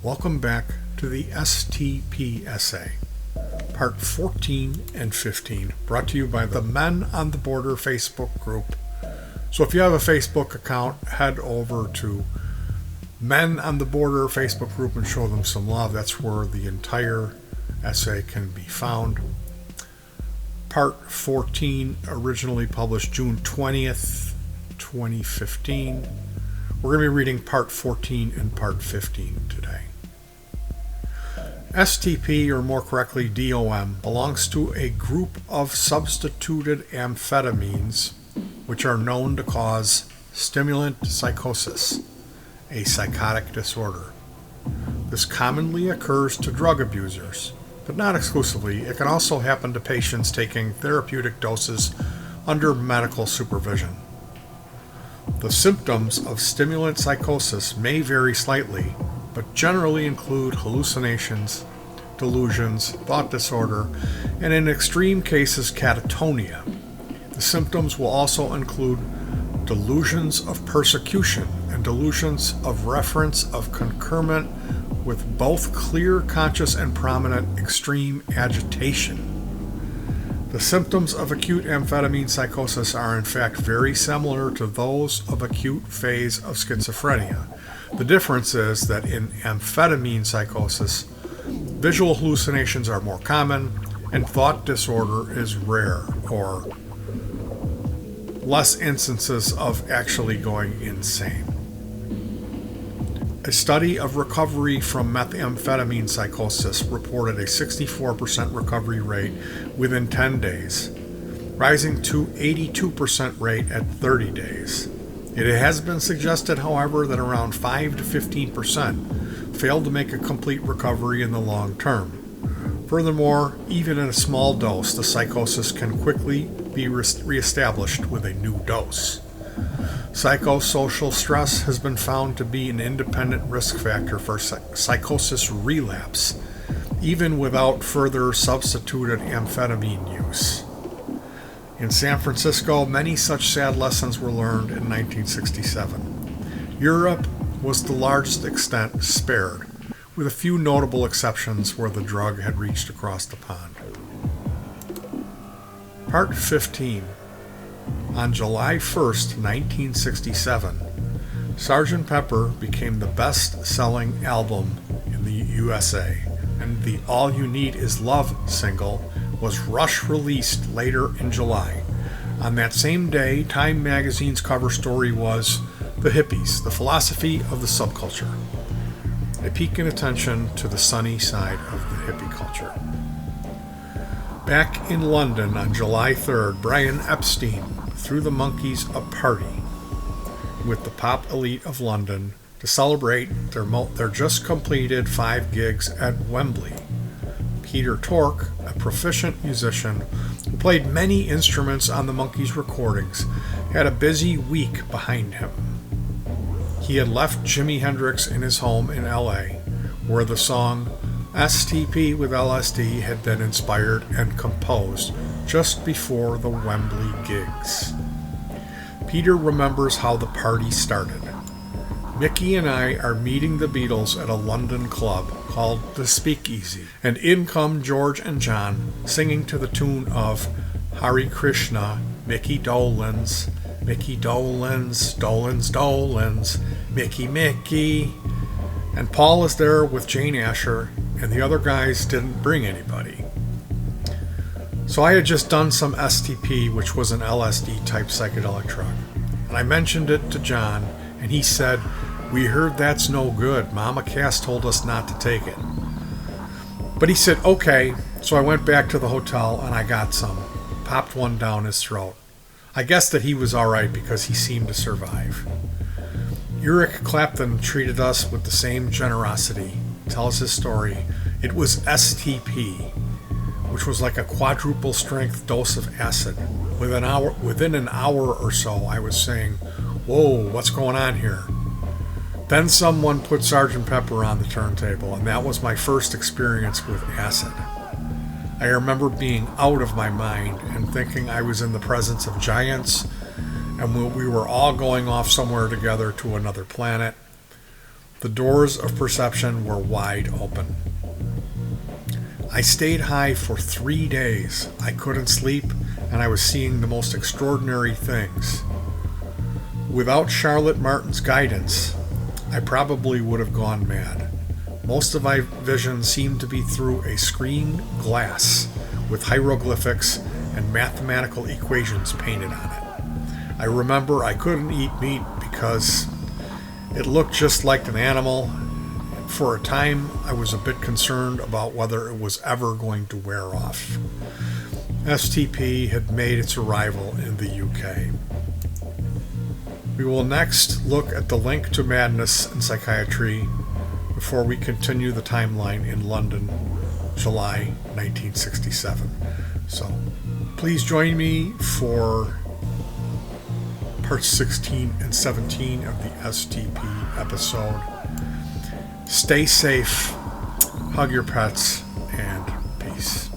Welcome back to the STP essay, part 14 and 15, brought to you by the Men on the Border Facebook group. So if you have a Facebook account, head over to Men on the Border Facebook group and show them some love. That's where the entire essay can be found. Part 14, originally published June 20th, 2015. We're going to be reading part 14 and part 15 today. STP, or more correctly DOM, belongs to a group of substituted amphetamines which are known to cause stimulant psychosis, a psychotic disorder. This commonly occurs to drug abusers, but not exclusively. It can also happen to patients taking therapeutic doses under medical supervision. The symptoms of stimulant psychosis may vary slightly, but generally include hallucinations, delusions, thought disorder, and in extreme cases, catatonia. The symptoms will also include delusions of persecution and delusions of reference of concurrent with both clear, conscious, and prominent extreme agitation. The symptoms of acute amphetamine psychosis are in fact very similar to those of acute phase of schizophrenia. The difference is that in amphetamine psychosis, visual hallucinations are more common and thought disorder is rare, or less instances of actually going insane. A study of recovery from methamphetamine psychosis reported a 64% recovery rate within 10 days, rising to 82% rate at 30 days. It has been suggested, however, that around 5 to 15% fail to make a complete recovery in the long term. Furthermore, even in a small dose, the psychosis can quickly be reestablished with a new dose. Psychosocial stress has been found to be an independent risk factor for psychosis relapse, even without further substituted amphetamine use. In San Francisco, many such sad lessons were learned in 1967. Europe was to the largest extent spared, with a few notable exceptions where the drug had reached across the pond. Part 15. On July 1st, 1967, Sgt. Pepper became the best-selling album in the USA, and the All You Need Is Love single was rush-released later in July. On that same day, Time magazine's cover story was The Hippies, the Philosophy of the Subculture, a peek in attention to the sunny side of the hippie culture. Back in London on July 3rd, Brian Epstein threw the Monkees a party with the pop elite of London to celebrate their just completed 5 gigs at Wembley. Peter Tork, a proficient musician who played many instruments on the Monkees recordings, had a busy week behind him. He had left Jimi Hendrix in his home in LA, where the song STP with LSD had been inspired and composed just before the Wembley gigs. Peter remembers how the party started. Mickey and I are meeting the Beatles at a London club called the Speakeasy, and in come George and John singing to the tune of Hare Krishna, Mickey Dolenz, Mickey Dolenz, Dolenz, Dolenz, Mickey, Mickey. And Paul is there with Jane Asher, and the other guys didn't bring anybody. So I had just done some STP, which was an LSD type psychedelic drug, and I mentioned it to John, and he said, "We heard that's no good. Mama Cass told us not to take it." But he said, okay, so I went back to the hotel and I got some, popped one down his throat. I guessed that he was alright because he seemed to survive. Eric Clapton treated us with the same generosity. Tells his story. It was STP, which was like a quadruple strength dose of acid. Within an hour or so, I was saying, "Whoa, what's going on here?" Then someone put Sgt. Pepper on the turntable, and that was my first experience with acid. I remember being out of my mind and thinking I was in the presence of giants, and we were all going off somewhere together to another planet. The doors of perception were wide open. I stayed high for 3 days. I couldn't sleep, and I was seeing the most extraordinary things. Without Charlotte Martin's guidance, I probably would have gone mad. Most of my vision seemed to be through a screen glass with hieroglyphics and mathematical equations painted on it. I remember I couldn't eat meat because it looked just like an animal. For a time, I was a bit concerned about whether it was ever going to wear off. STP had made its arrival in the UK. We will next look at the link to madness in psychiatry before we continue the timeline in London, July 1967. So please join me for parts 16 and 17 of the STP episode. Stay safe, hug your pets, and peace.